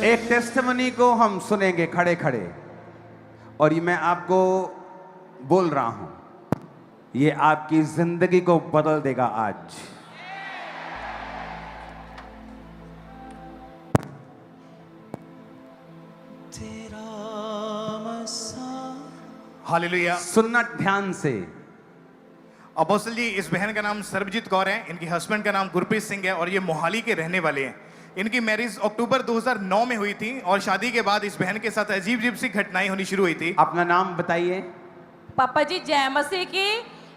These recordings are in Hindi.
एक टेस्टिमनी को हम सुनेंगे खड़े खड़े, और ये मैं आपको बोल रहा हूं, ये आपकी जिंदगी को बदल देगा आज। हालेलुया। सुनना ध्यान से। अपोस्टल जी, इस बहन का नाम सर्वजीत कौर है, इनके हस्बैंड का नाम गुरप्रीत सिंह है और ये मोहाली के रहने वाले हैं। इनकी मैरिज अक्टूबर 2009 में हुई थी और शादी के बाद इस बहन के साथ अजीब अजीब सी घटनाएं होनी शुरू हुई थी। अपना नाम बताइए। पापा जी जय मसीह की।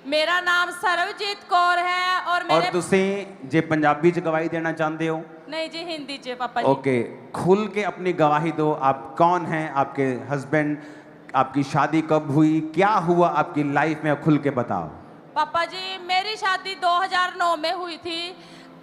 मेरा नाम सर्वजीत कौर है और मेरे और तुसी जे पंजाबी च गवाही देना चाहते हो? नहीं जी, हिंदी च पापा जी। ओके, खुल के अपनी गवाही दो। आप कौन हैं, आपके हस्बैंड, आपकी शादी कब हुई, क्या हुआ आपकी लाइफ में, खुल के बताओ। पापा जी मेरी शादी 2009 में हुई थी,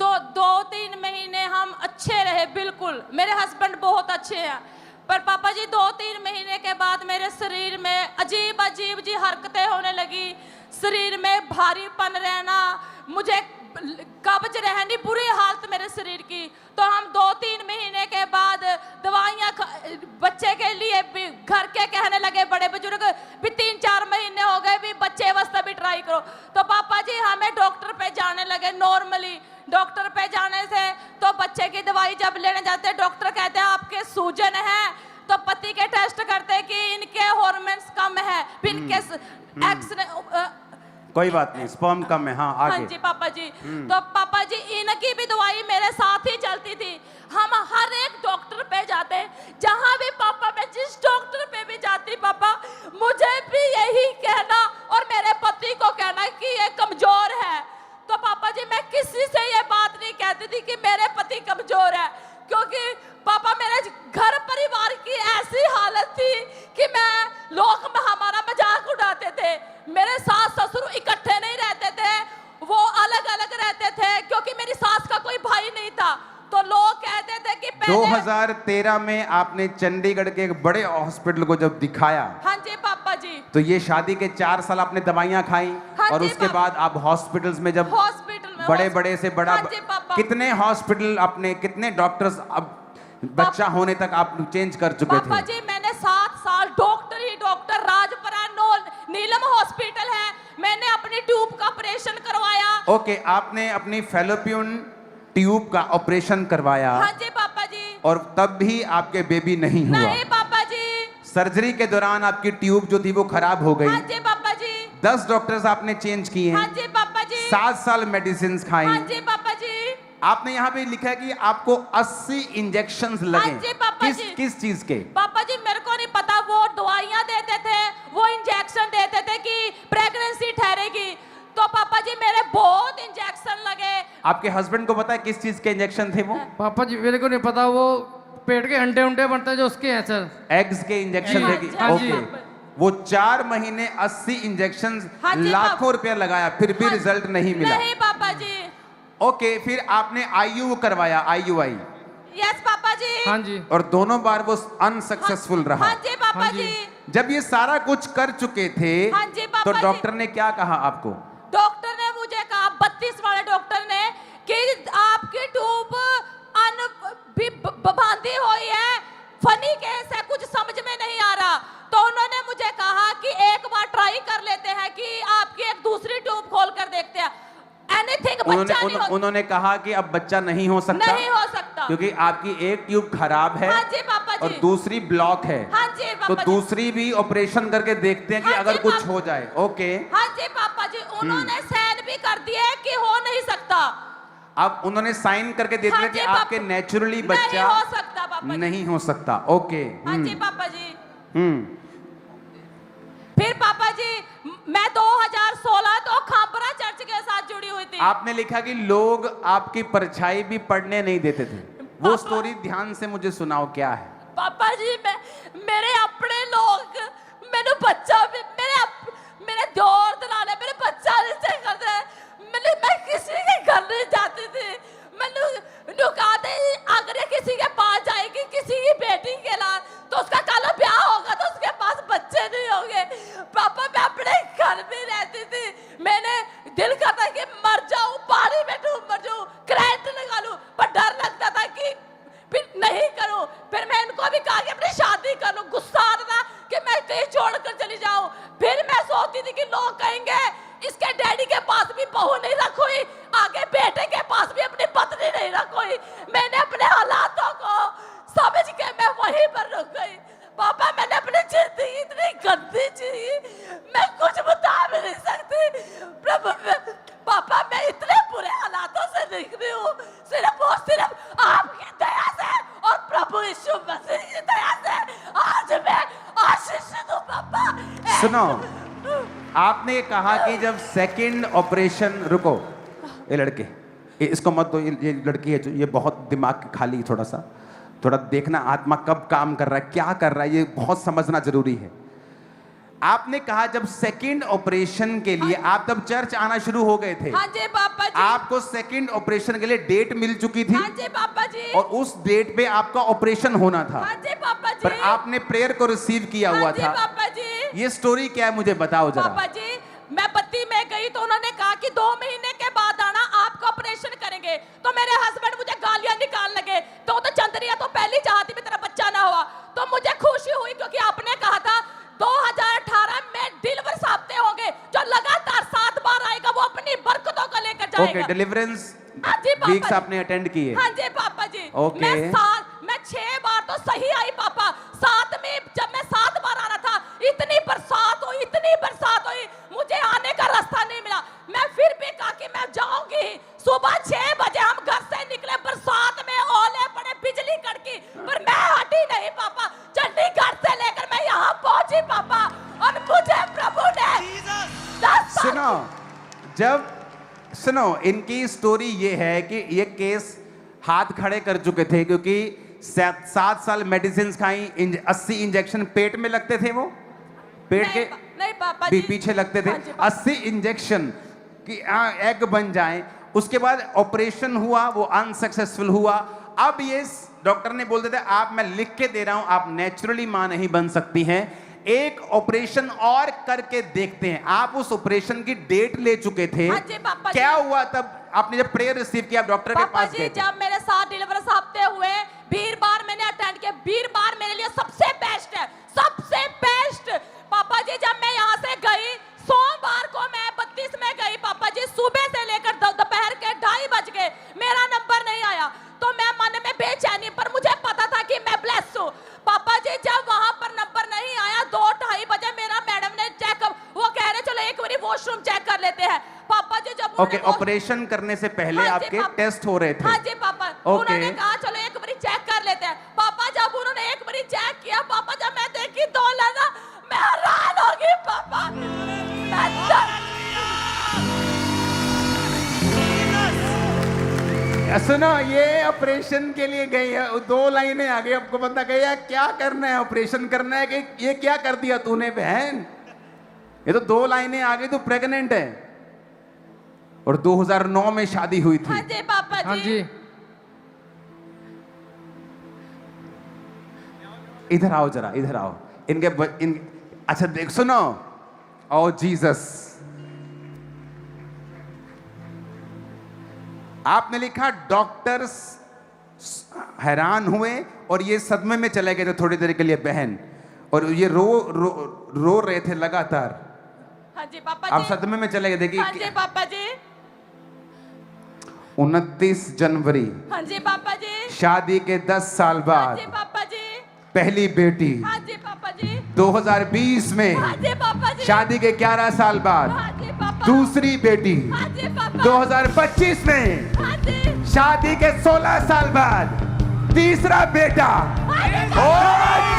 तो 2-3 महीने हम अच्छे रहे, बिल्कुल मेरे हस्बैंड बहुत अच्छे हैं। पर पापा जी 2-3 महीने के बाद मेरे शरीर में अजीब अजीब जी हरकतें होने लगी, शरीर में भारीपन रहना, मुझे कब्ज रहनी, बुरी हालत मेरे शरीर की। तो हम 2-3 महीने के बाद दवाइयाँ बच्चे के लिए भी घर के कहने लगे, बड़े बुजुर्ग भी 3-4 महीने हो गए भी बच्चे वास्ते भी ट्राई करो। तो पापा जी हमें डॉक्टर पे जाने लगे। नॉर्मली डॉक्टर पे जाने से तो बच्चे की दवाई जब लेने जाते डॉक्टर कहते हैं आपके सूजन है, तो पति के टेस्ट करते कि इनके हार्मोन्स कम है, फिर इनके एक्स कोई बात नहीं, स्पर्म कम है। हाँ, आगे। हाँ जी पापा जी। तो पापा जी इनकी भी दवाई मेरे साथ ही चलती थी। हम हर एक डॉक्टर पे जाते, जहां भी पापा मैं जिस डॉक्टर पे भी जाती पापा, मुझे भी यही कहना और मेरे पति को कहना कि ये कमजोर है। तो पापा जी मैं किसी से ये बात नहीं कहती थी कि मेरे पति कमजोर है, क्योंकि पापा मेरे घर परिवार की ऐसी हालत थी कि लोग हमारा मजाक उड़ाते थे। मेरे सास ससुर इकट्ठे नहीं रहते थे, वो अलग अलग रहते थे, क्योंकि मेरी सास का कोई भाई नहीं था। तो लोग कहते थे कि 2013 में आपने चंडीगढ़ के एक बड़े हॉस्पिटल को जब दिखाया। हाँ जी पापा जी। तो ये शादी के 4 साल आपने दवाइयां खाई। हाँ और जी उसके बाद आप हॉस्पिटल्स में जब हॉस्पिटल में बड़े बड़े से बड़ा, हाँ जी पापा। कितने हॉस्पिटल आपने, कितने डॉक्टर्स अब बच्चा होने तक आप चेंज कर चुके थे? पापा जी मैंने 7 साल डॉक्टर ही डॉक्टर, राजपुरा नीलम हॉस्पिटल है, मैंने अपनी ट्यूब का ऑपरेशन करवाया। ओके, आपने अपनी फेलोपियन ट्यूब का ऑपरेशन करवाया। हाँ जी पापा जी। और तब भी आपके बेबी नहीं हुआ? नहीं पापा जी। सर्जरी के दौरान आपकी ट्यूब जो थी वो खराब हो गई। हाँ जी पापा जी। 10 डॉक्टर्स आपने चेंज किए हैं। हाँ जी पापा जी। 7 साल मेडिसिन खाई। हाँ जी पापा जी। आपने यहाँ पे लिखा है कि आपको 80 इंजेक्शंस लगे। हाँ जी पापा जी। किस चीज के? पापा जी मेरे को नहीं पता, वो दवाइयाँ देते थे, वो इंजेक्शन देते थे कि प्रेगनेंसी ठहरेगी। तो पापा जी मेरे बहुत इंजेक्शन लगे। आपके हस्बैंड को पता है किस चीज के इंजेक्शन थे वो? पापा जी मेरे को नहीं पता, वो पेट के अंडे उंडे बनते हैं जो उसके हैं सर। एग्स के इंजेक्शन हाँ थे। जी, हाँ जी। ओके, वो 4 महीने 80 इंजेक्शन, हाँ जी, लाखों रुपया लगाया, फिर भी रिजल्ट नहीं मिला। नहीं पापा जी। ओके, फिर आपने आईयू करवाया, IUI। यस पापा जी। हाँ जी। और दोनों बार वो अनसक्सेसफुल रहा। हाँ जी पापा हाँ जी। जी। जब ये सारा कुछ कर चुके थे, हाँ जी पापा तो जी। डॉक्टर ने क्या कहा आपको? डॉक्टर ने मुझे कहा, 32 वाले डॉक्टर ने, कि आपकी ट्यूब बांधी हुई है, फनी केस है, कुछ समझ में नहीं आ रहा। तो उन्होंने मुझे कहा कि एक बार ट्राई कर लेते हैं कि आपकी एक दूसरी ट्यूब खोल कर देखते हैं। एनीथिंग बच्चा नहीं हो। उन्होंने कहा कि अब बच्चा नहीं हो सकता। नहीं हो सकता क्योंकि आपकी एक ट्यूब खराब है। हाँ जी पापा जी। और दूसरी ब्लॉक है। हाँ जी तो पापा जी। दूसरी भी ऑपरेशन करके देखते हैं कि हाँ अगर जी, कुछ हो जाए। ओके। हाँ जी पापा जी। उन्होंने साइन भी कर दिए कि हो नहीं सकता। अब उन्होंने साइन करके दे हाँ दिया जी कि पापा। आपके नेचुरली नहीं बच्चा हो सकता पापा जी। नहीं हो सकता। ओके। हाँ जी पापा जी। हम्म। फिर पापा जी मैं 2016 तो खापरा चर्च के साथ जुड़ी हुई थी। आपने लिखा कि लोग आपकी परछाई भी पढ़ने नहीं देते थे। वो स्टोरी ध्यान से मुझे सुनाओ, क्या है? पापा जी मेरे अपने लोग, मैंने बच्चा भी, मेरे दौर दलाले मेरे बच्चा नहीं से करते। मैं किसी के घर नहीं जाती थी। मैंने कहते अगर ये किसी के पास जाएगी, किसी की बेटी के लाल, तो उसका कल ब्याह होगा तो उसके पास बच्चे नहीं होंगे। पापा मैं अपने घर में रहती थी। मैंने दिल करता कि मर जाऊं, पानी में डूब मर जाऊं, करंट लगा लूं, पर डर लगता था कि फिर नहीं करूं। फिर मैं वहीं पर रुक गई। पापा मैंने अपनी जिंदगी इतनी गंदी जी, मैं कुछ बता भी नहीं सकती प्रभु। पापा मैं इतने बुरे हालातों से निकली हूँ सिर्फ और सिर्फ आपकी दया से और प्रभु यीशु मसीह की दया से आज मैं आशीषित हूँ पापा। सुनो, आपने कहा कि जब सेकंड ऑपरेशन, रुको ये लड़के, इसको मत दो, ये लड़की है जो ये बहुत दिमाग खाली, थोड़ा देखना आत्मा कब काम कर रहा है, क्या कर रहा है, ये बहुत समझना जरूरी है। आपने कहा जब सेकंड ऑपरेशन के लिए आप तब चर्च आना शुरू हो गए थे। हाँ जी पापा जी। आपको सेकंड ऑपरेशन के लिए डेट मिल चुकी थी। हाँ जी पापा जी। और उस डेट पे आपका ऑपरेशन होना था। हाँ जी पापा जी। पर आपने प्रेयर को रिसीव किया हुआ था। पापा जी। ये स्टोरी क्या है मुझे बताओ जरा। पापा जी मैं बत्ती में गई तो उन्होंने कहा कि 2 महीने के बाद आना, आपका ऑपरेशन करेंगे। तो मेरे हस्बैंड मुझे गालियां निकाल लगे, तो चंद्रिया तो पहली चाहती भी तेरा बच्चा ना हुआ। तो मुझे खुशी हुई क्योंकि आपने कहा था 2018 में डिलीवर साहब होंगे जो लगातार 7 बार आएगा, वो अपनी बरकतों को लेकर जाएगा। ओके, डिलीवरेंस हाँ जी पापा वीक्स आपने अटेंड किए। हाँ जी पापा जी। ओके। मैं 6 बार तो सही आई पापा। 7 में जब मैं 7 बार आ रहा था, इतनी बरसात हुई मुझे आने का रास्ता नहीं मिला। मैं फिर भी कहा कि मैं जाऊंगी। सुबह 6 बजे हम घर से निकले, बरसात में ओले पड़े, बिजली कड़की, पर मैं हटी नहीं पापा। चंडीगढ़ से लेकर मैं यहाँ पहुंची पापा, और मुझे प्रभु ने सुनो, इनकी स्टोरी ये है कि ये केस हाथ खड़े कर चुके थे क्योंकि 7 साल मेडिसिन खाई, 80 इंजेक्शन पेट में लगते थे, वो पेट के नहीं पापा जी, पीछे लगते थे। हाँ 80 इंजेक्शन कि एग बन जाए। उसके बाद ऑपरेशन हुआ, वो अनसक्सेसफुल हुआ। अब ये डॉक्टर ने बोल दिया आप, मैं लिख के दे रहा हूं, आप नेचुरली मां नहीं बन सकती हैं, एक ऑपरेशन और करके देखते हैं। आप उस ऑपरेशन की डेट ले चुके थे। हाँ जी पापा क्या जी। हुआ तब आपने जब प्रेयर रिसीव किया, डॉक्टर के पास गए थे? जब मेरे साथ डिलीवर हफ्ते हुए, वीरवार मैंने अटेंड किया। वीरवार मेरे लिए सबसे बेस्ट है, सबसे बेस्ट पापा जी। जब मैं यहाँ से गई, सोमवार को मैं 32 में गई पापा जी, सुबह से लेकर दोपहर के 2:30 बज गए, मेरा नंबर नहीं आया। तो मैं मन में बेचैनी, पर मुझे पता था कि मैं ब्लेस हूँ पापा जी। जब वहां पर नंबर नहीं आया, 2-2:30 बजे मेरा मैडम ने चेकअप, वो कह रहे चलो एक बार वॉशरूम चेक कर लेते हैं पापा जी। जब ओके, ऑपरेशन करने से पहले हाँ आपके टेस्ट हो रहे थे। हाँ जी पापा। ओके। उन्होंने कहा चलो एक बार चेक कर लेते हैं पापा। जब उन्होंने एक बार चेक किया पापा, जब मैं देखी 2 लगा, मैं हैरान हो गई पापा। सुनो, ये ऑपरेशन के लिए गई है, 2 लाइनें आ गई, आपको बंदा गया क्या करना है, ऑपरेशन करना है कि ये क्या कर दिया तूने बहन, ये तो 2 लाइनें आ गई, तू प्रेग्नेंट है। और 2009 में शादी हुई थी। हाँ जी पापा जी। हाँ जी। इधर आओ जरा, इधर आओ। अच्छा देख, सुनो, ओ जीसस, आपने लिखा डॉक्टर्स हैरान हुए और ये सदमे में चले गए थे थोड़ी देर के लिए बहन, और ये रो रहे थे लगातार। हाँ जी पापा आप जी। सदमे में चले गए। देखिए, हाँ जी पापा जी। 29 जनवरी, हाँ जी पापा जी। शादी के 10 साल हाँ बाद जी पापा जी। पहली बेटी। हाँ जी पापा जी। 2020 में हाँ जी पापा जी। शादी के 11 साल बाद हाँ जी पापा। दूसरी बेटी। हाँ जी पापा। 2025 में हाँ जी। शादी के 16 साल बाद तीसरा बेटा। ओ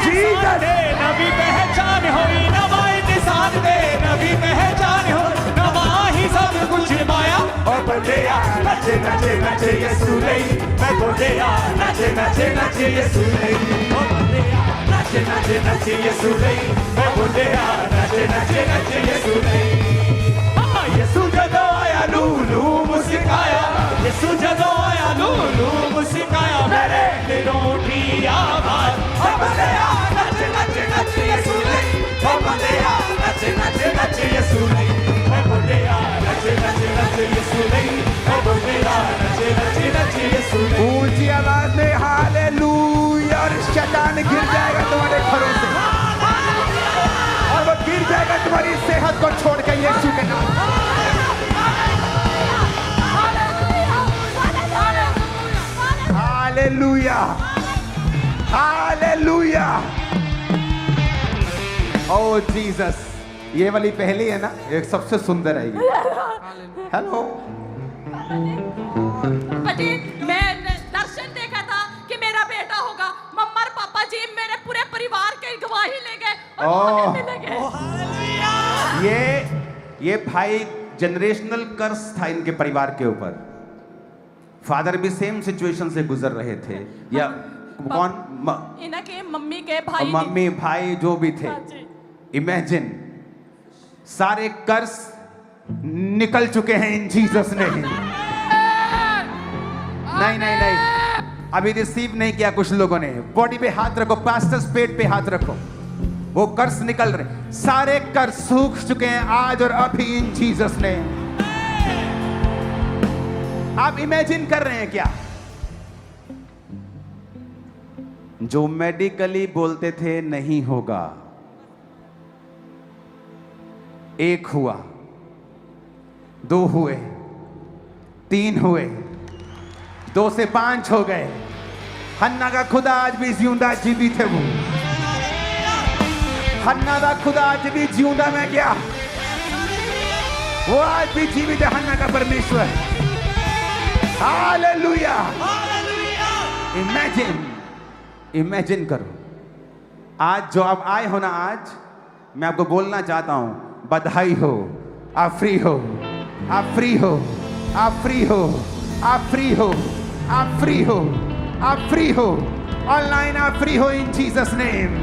जीसस, नबी पहचान होई नवाई निशान दे, नबी पहचान हो नवाही सब कुछ माया। और बंदेया नचे नचे नचे यीशु नहीं, मैं बंदेया नचे नचे नचे यीशु नहीं। ओ बंदेया नचे नचे नचे यीशु नहीं, मैं बंदेया नचे नचे नचे यीशु नहीं। हाँ, यीशु जदों आया लूलू मुस्काया, यीशु जदों आया लूलू मुस्काया, मेरे दिलों की आवाज। ओ बंदेया नचे नचे नचे यीशु नहीं, ओ बंदेया नचे नचे नचे यीशु नहीं, मैं बंदेया नचे नचे नचे यीशु नहीं, मैं बंदेया नचे नचे नचे यीशु नहीं। ऊंची आवाज में हालेलुया, और शैतान गिर जाएगा तुम्हारे घरों से, और वो गिर जाएगा तुम्हारी सेहत को छोड़ के यीशु के नाम। Hallelujah, hallelujah. ओह जीसस, ये वाली पहली है ना, एक सबसे सुंदर है ये। हेलो। जी मैं दर्शन देखा था कि मेरा बेटा होगा। मम्मा और पापा जी मेरे पूरे परिवार की गवाही ले गए और ओह। कहने लगे। ये भाई जनरेशनल कर्स था इनके परिवार के ऊपर। फादर भी सेम सिचुएशन से गुजर रहे थे, या कौन इनके मम्मी के भाई मम्मी भाई जो भी थे। हाँ जी। इमेजिन, सारे कर्स निकल चुके हैं इन जीसस ने। नहीं नहीं नहीं, अभी रिसीव नहीं किया कुछ लोगों ने। बॉडी पे हाथ रखो, पास्टर्स पेट पे हाथ रखो, वो कर्स निकल रहे। सारे कर्स सूख चुके हैं आज और अभी इन जीसस ने। आप इमेजिन कर रहे हैं क्या? जो मेडिकली बोलते थे नहीं होगा, एक हुआ, 2 हुए, 3 हुए, 2 से 5 हो गए। हन्ना का खुदा आज भी जिंदा जीवित है। वो हन्ना का खुदा आज भी जिंदा में गया, वो आज भी जीवित है। हन्ना का परमेश्वर। हालेलुया। इमेजिन करो, आज जो आप आए हो ना, आज मैं आपको बोलना चाहता हूं, बधाई हो, आप फ्री हो, आप फ्री हो, आप फ्री हो, आप फ्री हो, आप फ्री हो, आप फ्री हो। ऑनलाइन आप फ्री हो इन जीसस नेम।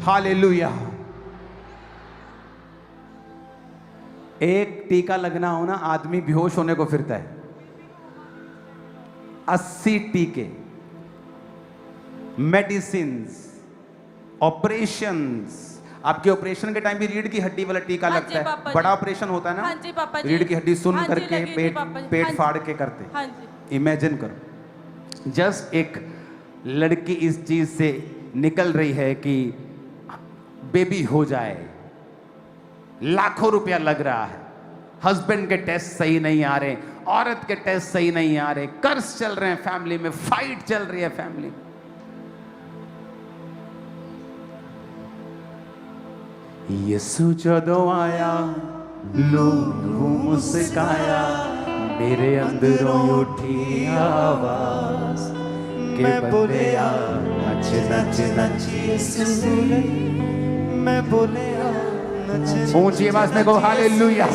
हालेलुया। एक टीका लगना हो ना, आदमी बेहोश होने को फिरता है। 80 टीके, मेडिसिन्स, ऑपरेशंस। आपके ऑपरेशन के टाइम भी रीढ़ की हड्डी वाला टीका हाँ लगता जी है। पापा जी। बड़ा ऑपरेशन होता है ना, हाँ जी पापा जी। रीढ़ की हड्डी सुन हाँ जी, करके लगी थी पेट पापा जी। पेट हाँ जी। फाड़ के करते। हाँ जी। इमेजिन करो, जस्ट एक लड़की इस चीज से निकल रही है कि बेबी हो जाए, लाखों रुपया लग रहा है। हस्बैंड के टेस्ट सही नहीं आ रहे, औरत के टेस्ट सही नहीं आ रहे, कर्ज चल रहे हैं फैमिली में, फाइट चल रही है फैमिली में। यीशु जदों आया, लोग मुस्काया, मेरे अंदरों उठी आवाज के बंदे आ नच नच नच यीशु, मैं बोले आ नच। ऊंची आवाज में कहो हालेलुया।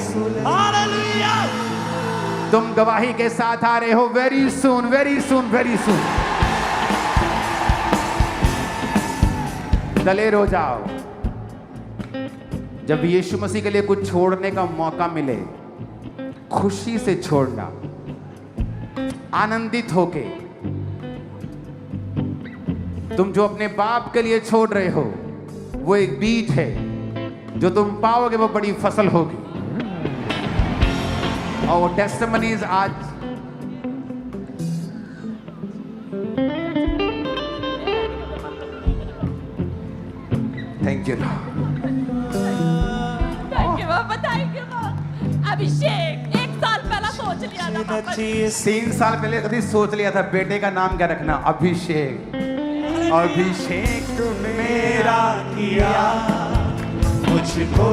तुम गवाही के साथ आ रहे हो। Very soon, very soon, very soon. दलेर हो जाओ। जब यीशु मसीह के लिए कुछ छोड़ने का मौका मिले, खुशी से छोड़ना, आनंदित होके। तुम जो अपने बाप के लिए छोड़ रहे हो, वो एक बीज है, जो तुम पाओगे वो बड़ी फसल होगी। और वो टेस्टिमनीज आज थैंक यू। थैंक यू पापा, थैंक यू पापा। अभिषेक 1 साल पहले सोच लिया था पापा जी। 3 साल पहले कभी सोच लिया था बेटे का नाम क्या रखना, अभिषेक। अभिषेक मेरा किया मुझको